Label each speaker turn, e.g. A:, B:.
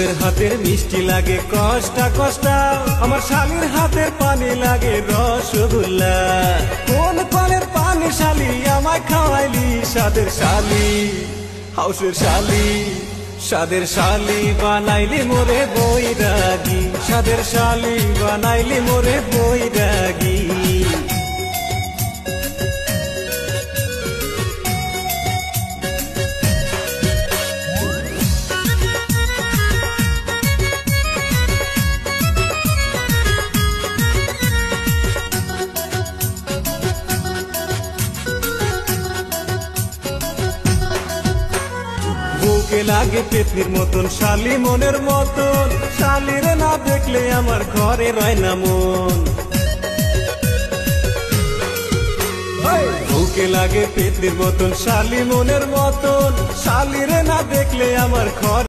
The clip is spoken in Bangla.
A: বউয়ের হাতের মিষ্টি লাগে কষ্টা কষ্টা, আমার শালির হাতের পানি লাগে রসগোল্লা। কোন কলের পানি শালি আমায় খাওয়াইলি, সাদের শালি হাউসের শালি, সাদের শালি বানাইলি মোরে বৈরাগী, সাদের শালি বানাইলি মোরে বৈরাগী। বুকে লাগে পেতনির মতন, শালি মনের মতন, শালিরে না দেখলে আমার ঘরে রয় না মন। বুকে লাগে পেতনির মতন, শালি মনের মতন, শালিরে না দেখলে আমার ঘর